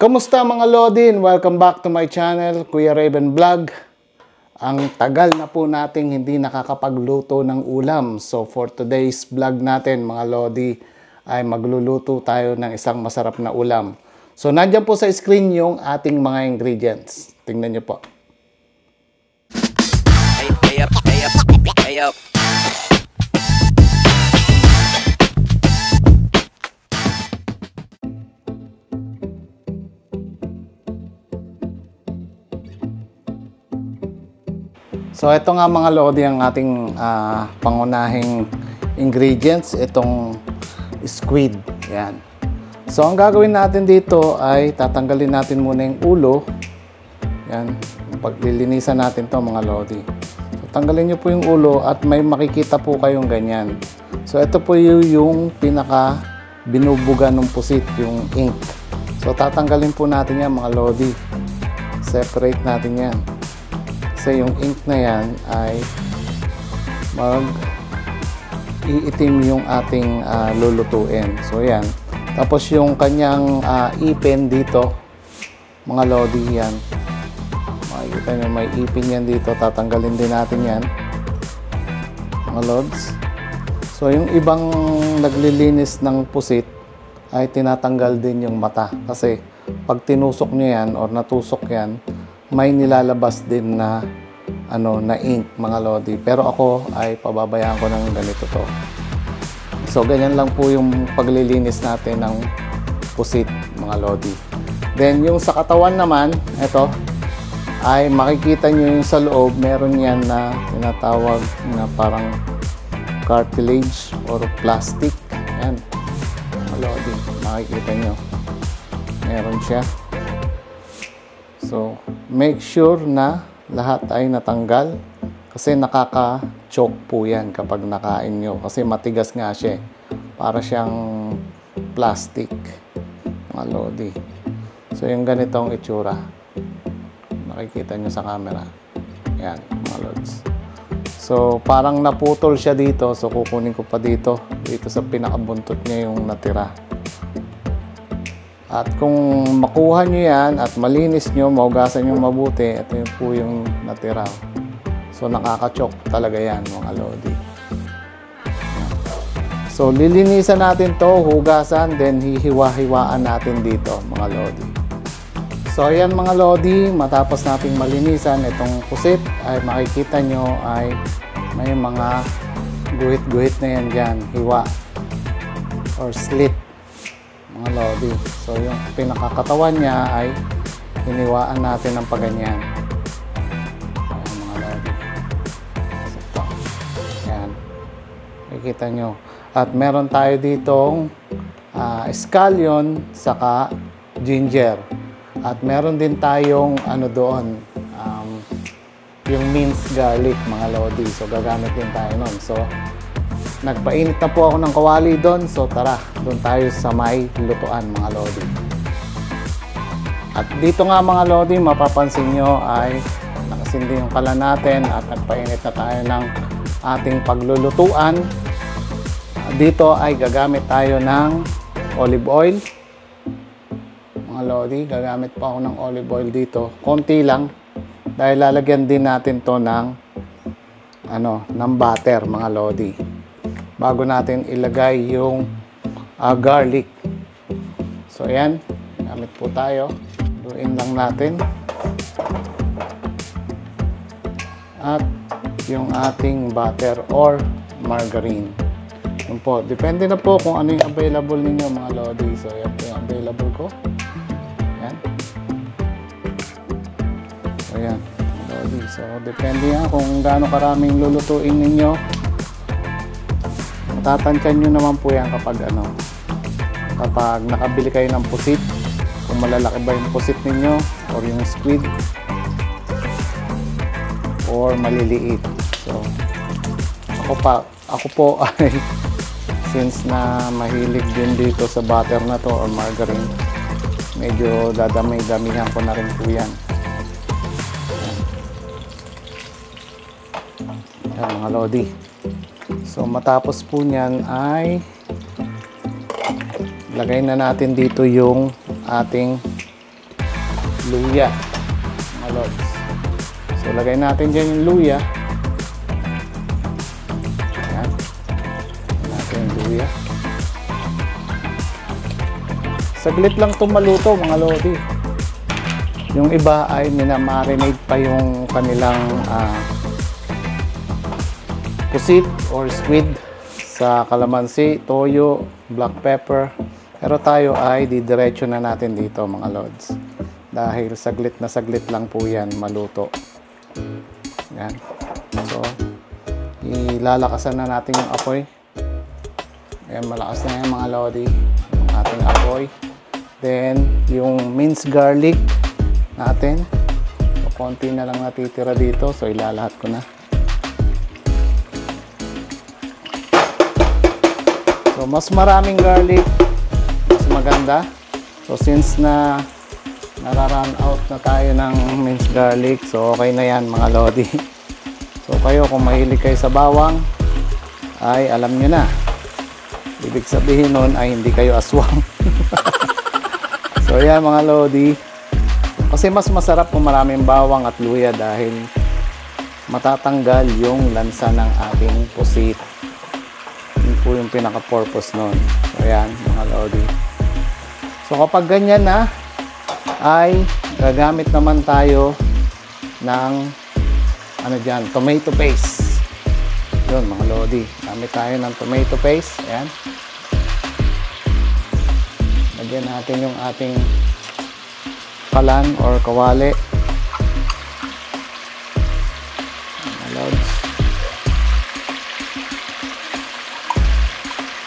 Kamusta mga Lodin? Welcome back to my channel, Kuya Raven Vlog. Ang tagal na po nating hindi nakakapagluto ng ulam. So for today's vlog natin mga Lodi ay magluluto tayo ng isang masarap na ulam. So nandiyan po sa screen yung ating mga ingredients. Tingnan nyo po. So ito nga mga Lodi ang ating pangunahing ingredients, itong squid. Yan. So ang gagawin natin dito ay tatanggalin natin muna yung ulo. Yan. Paglilinisan natin to mga Lodi. So tanggalin nyo po yung ulo at may makikita po kayong ganyan. So ito po yung pinaka binubuga ng pusit, yung ink. So tatanggalin po natin yan mga Lodi. Separate natin yan. Kasi yung ink na yan ay iitim yung ating lulutuin. So yan. Tapos yung kanyang ipin dito, mga Lodi, yan. Makikita nyo may ipin yan dito. Tatanggalin din natin yan, mga Lods. So yung ibang naglilinis ng pusit ay tinatanggal din yung mata. Kasi pag tinusok nyo yan or natusok yan, may nilalabas din na na ink mga Lodi. Pero ako ay pababayaan ko ng ganito to. So ganyan lang po yung paglilinis natin ng pusit mga Lodi. Then yung sa katawan naman, ito ay makikita nyo yung sa loob, meron yan na tinatawag na parang cartilage or plastic. Yan mga Lodi, makikita nyo meron siya. So make sure na lahat ay natanggal kasi nakaka-choke po yan kapag nakain nyo kasi matigas nga siya. Para siyang plastic mga Lodi. So yung ganitong itsura, nakikita nyo sa camera. Yan mga Lods. So parang naputol siya dito, so kukunin ko pa dito sa pinakabuntot niya yung natira. At kung makuha nyo yan at malinis nyo, mahugasan nyo mabuti, ito yung po yung natira. So nakaka-choke talaga yan mga Lodi. So lilinisan natin to, hugasan, then hihiwa-hiwaan natin dito mga Lodi. So ayan mga Lodi, matapos nating malinisan itong pusit, ay makikita nyo ay may mga guhit-guhit na yan dyan, hiwa or slit mga Lodi. So yung pinakakatawan niya ay hiniwaan natin ng paganyan. Ayan mga Lodi. So, ayan. Makikita nyo. At meron tayo ditong scallion saka ginger. At meron din tayong doon, yung minced garlic mga Lodi. So gagamit din tayo nun. So nagpainit na po ako ng kawali doon. So tara, doon tayo sa may lutuan mga Lodi. At dito nga mga Lodi, mapapansin nyo ay nakasindi yung kalan natin at nagpainit na tayo ng ating paglulutuan. Dito ay gagamit tayo ng olive oil. Mga Lodi, gagamit pa ako ng olive oil dito. Konti lang dahil lalagyan din natin to ng ng butter mga Lodi. Bago natin ilagay yung garlic. So ayan, gamit po tayo. Luin lang natin. At yung ating butter or margarine. Yun po, depende na po kung ano yung available ninyo mga Lodi. So yan po yung available ko. Ayan. So ayan, mga Lodi. So depende yan kung gaano karaming lulutuin ninyo. Tatantyan nyo naman po yan kapag kapag nakabili kayo ng pusit, kung malalaki ba yung pusit ninyo or yung squid or maliliit. So ako po ay since na mahilig din dito sa butter na to or margarine, medyo dadamay-damihan ko na rin po yan. Yan mga Lodi. So matapos po niyan ay lagay na natin dito yung ating luya, mga lods. So, lagay natin dyan yung luya. Ayan. Lagay natin yung luya. Saglit lang itong maluto, mga lodi. Yung iba ay minamarinate pa yung kanilang pusit or squid sa kalamansi, toyo, black pepper. Pero tayo ay didiretso na natin dito, mga lods. Dahil saglit na saglit lang po yan maluto. Yan. So, ilalakasan na natin yung apoy. Ayan, malakas na yan, mga lodi. Yung ating apoy. Then, yung minced garlic natin. So, konti na lang natitira dito. So, ilalahat ko na. So, mas maraming garlic, mas maganda. So, since na nara-run out na tayo ng minced garlic, so okay na yan, mga lodi. So, kayo kung mahilig kayo sa bawang, ay alam nyo na. Ibig sabihin nun ay hindi kayo aswang. So, yan, mga lodi. Kasi mas masarap kung maraming bawang at luya dahil matatanggal yung lansa ng ating pusit. Yun po yung pinaka-purpose nun. So, yan, mga lodi. So, kapag ganyan na, ay gagamit naman tayo ng ano dyan, tomato paste. Yun, mga lodi. Gamit tayo ng tomato paste. Ayan. Lagyan natin yung ating kalan or kawali. Mga lods.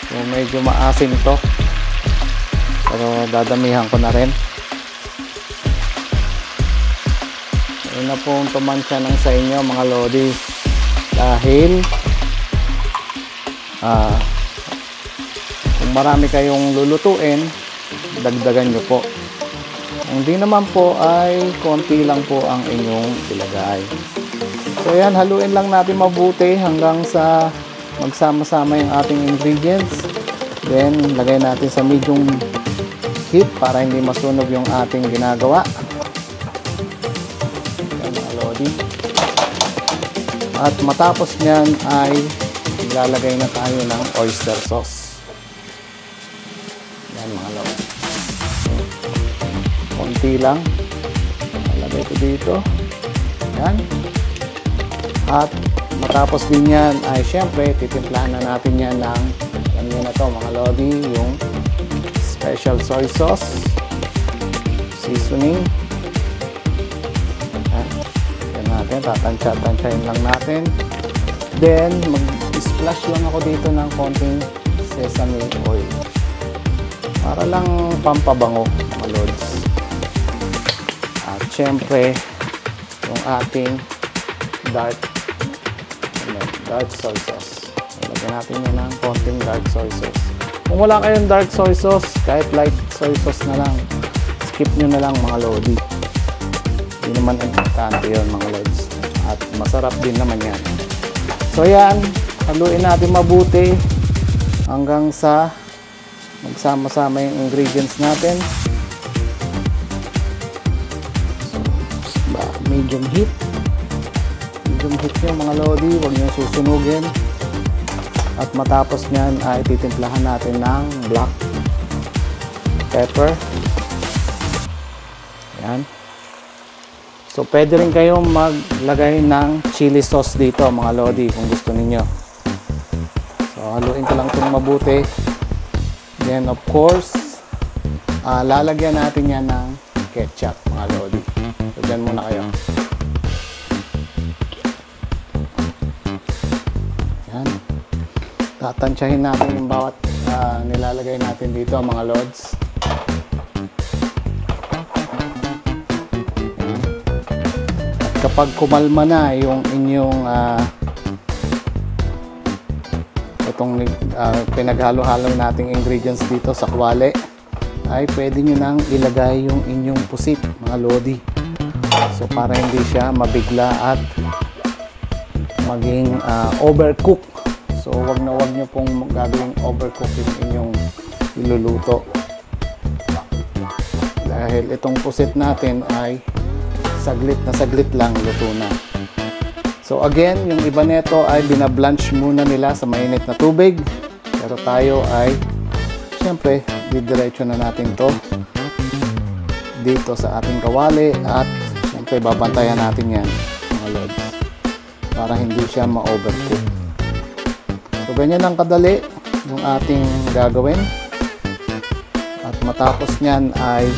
So, medyo maasim to. Pero dadamihan ko na rin. Ayun na pong tumansya ng sa inyo, mga lodi. Dahil kung marami kayong lulutuin, dagdagan nyo po. Kung di naman po ay konti lang po ang inyong ilagay. So yan, haluin lang natin mabuti hanggang sa magsama-sama yung ating ingredients. Then lagay natin sa medium heat para hindi masunog yung ating ginagawa. Yan, mga lodi. At matapos nyan ay ilalagay na tayo ng oyster sauce. Yan, mga lodi. Konti lang. Ilalagay ko dito. Yan. At matapos din yan ay syempre titimplahan na natin yan ng alam nyo na to, mga lodi, yung special soy sauce, seasoning. Yan natin, tatansya-tansyahin lang natin. Then, mag-splash lang ako dito ng konting sesame oil. Para lang pampabango, mga lods. At syempre, yung ating dark soy sauce. Lagyan natin yun ng konting dark soy sauce. Kung wala kayong dark soy sauce, kahit light soy sauce na lang, skip nyo na lang, mga lodi. Hindi naman importante yun, mga lods. At masarap din naman yan. So yan, haluin natin mabuti hanggang sa magsama-sama yung ingredients natin. So, medium heat. Medium heat nyo, mga lodi, huwag nyo susunugin. At matapos nyan ay titimplahan natin ng black pepper. Ayan. So, pwede rin kayong maglagay ng chili sauce dito, mga lodi, kung gusto ninyo. So, haluin ko lang itong mabuti. Then, of course, lalagyan natin yan ng ketchup, mga lodi. So, dyan muna kayo. Ayan. Tatansyahin natin yung bawat nilalagay natin dito, mga lods. At kapag kumalma na yung inyong itong pinaghalo-halo nating ingredients dito sa kwale, ay pwede nyo nang ilagay yung inyong pusit, mga lodi. So para hindi siya mabigla at maging overcook. So, wag nyo pong gagawing overcook yung inyong iluluto. Dahil itong pusit natin ay saglit na saglit lang luto na. So again, yung iba nito ay binablanch muna nila sa mainit na tubig. Pero tayo ay siyempre didiretso na natin to dito sa ating kawali at siyempre babantayan natin yan mga lods para hindi siya ma-overcook. So ganyan lang kadali yung ating gagawin at matapos nyan ay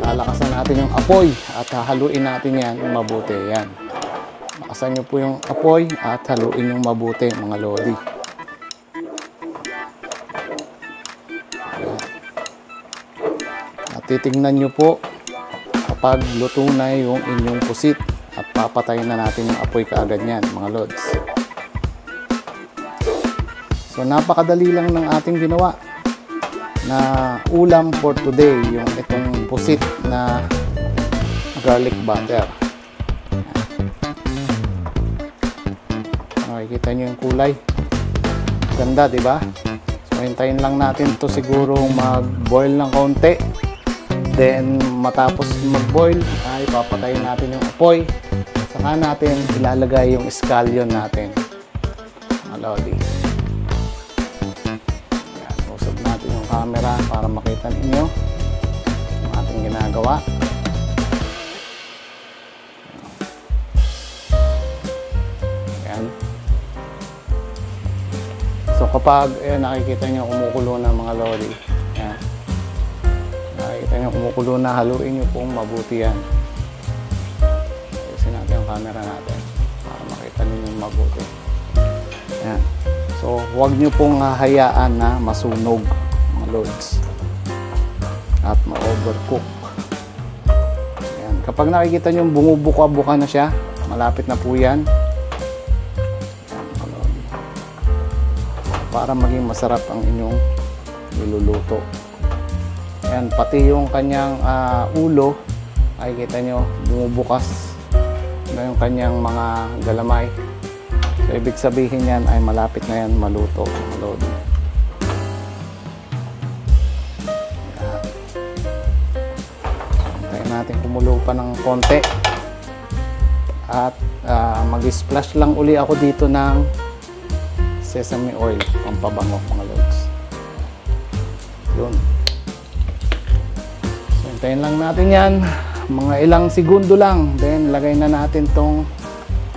lalakasan natin yung apoy at hahaluin natin yan mabuti. Yan, lakasan nyo po yung apoy at haluin yung mabuti mga lodi. At titignan nyo po kapag luto na yung inyong pusit at papatayin na natin yung apoy kaagad yan mga lods. So napakadali lang ng ating ginawa na ulam for today, yung itong pusit na garlic butter. Makikita nyo yung kulay, ganda diba? So hintayin lang natin to siguro mag-boil ng konti, then matapos mag-boil ay papatayin natin yung apoy, saka natin ilalagay yung scallion natin mga lodi. Camera para makita ninyo ang ating ginagawa. Ayan. So kapag nakikita nyo kumukulo na mga lodi, ayan, nakikita nyo kumukulo na, haluin nyo pong mabuti yan. Ayusin natin ang camera natin para makita ninyo mabuti. Ayan. So huwag nyo pong hahayaan na masunog loads at ma-overcook. Ayan. Kapag nakikita nyo bumubuka-buka na siya, malapit na po yan. Ayan, para maging masarap ang inyong niluluto. Ayan, pati yung kanyang ulo, nakikita nyo bumubukas na yung kanyang mga galamay. So ibig sabihin yan ay malapit na yan maluto. Natin kumulo pa ng konti at mag-splash lang uli ako dito ng sesame oil pampabango mga lods. Yun, so hintayin lang natin yan mga ilang segundo lang, then lagay na natin tong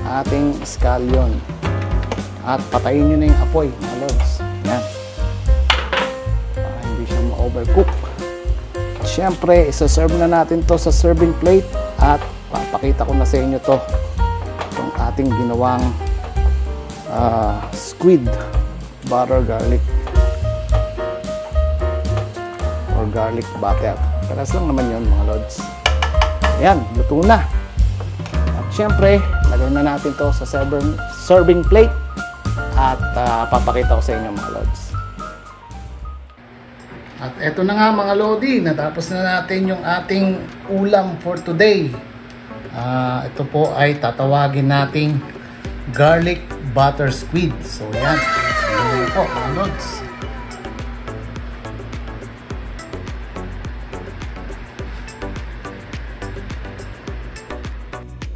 ating scallion at patayin nyo na yung apoy mga lods. Yan, para hindi siya ma-overcook. Siyempre, isa-serve na natin to sa serving plate at papakita ko na sa inyo to itong ating ginawang squid butter garlic or garlic butter. Paras lang naman yun mga lods. Ayan, luto na. At siyempre, lagay na natin to sa serving plate at papakita ko sa inyo mga lods. At eto na nga mga lodi, natapos na natin yung ating ulam for today. Ito po ay tatawagin nating garlic butter squid. So yan, yan po mga lods.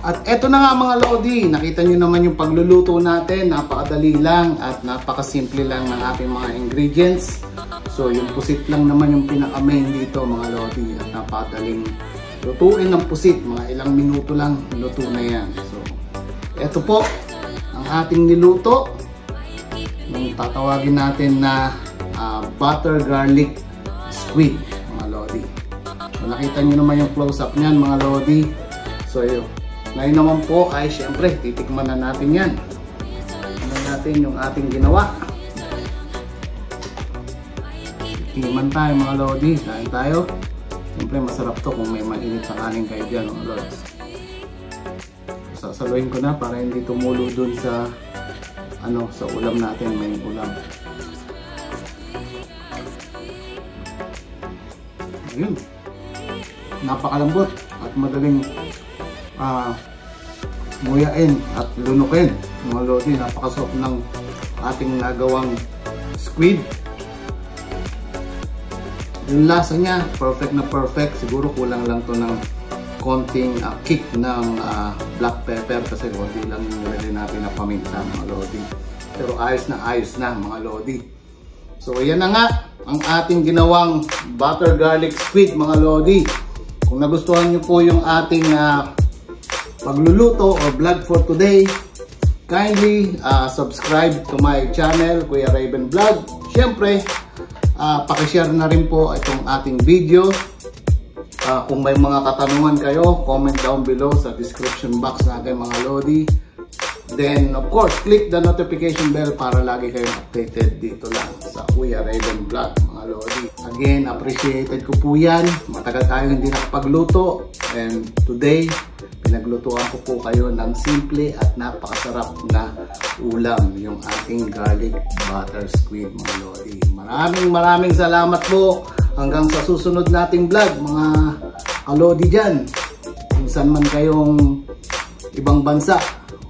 At eto na nga mga lodi, nakita nyo naman yung pagluluto natin, napakadali lang at napakasimple lang ng ating mga ingredients. So yung pusit lang naman yung pinaka-main dito mga lodi at napakadaling lutuin ng pusit, mga ilang minuto lang luto na yan. So eto po ang ating niluto, yung tatawagin natin na butter garlic squid mga lodi. So nakita nyo naman yung close-up nyan mga lodi. So yun, ngayon naman po ay syempre titikman na natin yan. Tignan natin yung ating ginawa. Tikman tayo mga lodi, kain tayo. Siyempre masarap to kung may mainit sa kanin kayo dyan mga lods. Sasaluin ko na para hindi tumulo dun sa sa ulam natin, may ulam. Ayun, napakalambot at madaling nguyain at lunukin mga lodi. Napakasarap ng ating nagawang squid. Yung lasa niya, perfect na perfect. Siguro kulang lang to ng konting kick ng black pepper kasi konti lang yung nilagay natin na paminta mga lodi. Pero ayos na mga lodi. So yan na nga ang ating ginawang butter garlic squid mga lodi. Kung nagustuhan nyo po yung ating pagluluto or vlog for today, kindly subscribe to my channel, Kuya Raven Vlog. Siyempre, pakishare na rin po itong ating video. Kung may mga katanungan kayo, comment down below sa description box natin mga lodi. Then, of course, click the notification bell para lagi kayong updated dito lang sa Kuya Raven Vlog mga lodi. Again, appreciated ko po yan. Matagal tayo hindi nakapagluto. And today, pinaglutuan ko po kayo ng simple at napakasarap na ulam, yung ating garlic butter squid mga lodi. Maraming salamat po. Hanggang sa susunod nating vlog mga kalodi dyan. Kung saan man kayong ibang bansa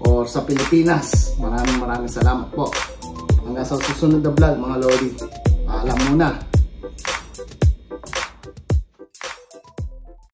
or sa Pilipinas, maraming salamat po. Hanggang sa susunod na vlog mga lodi. Paalam muna.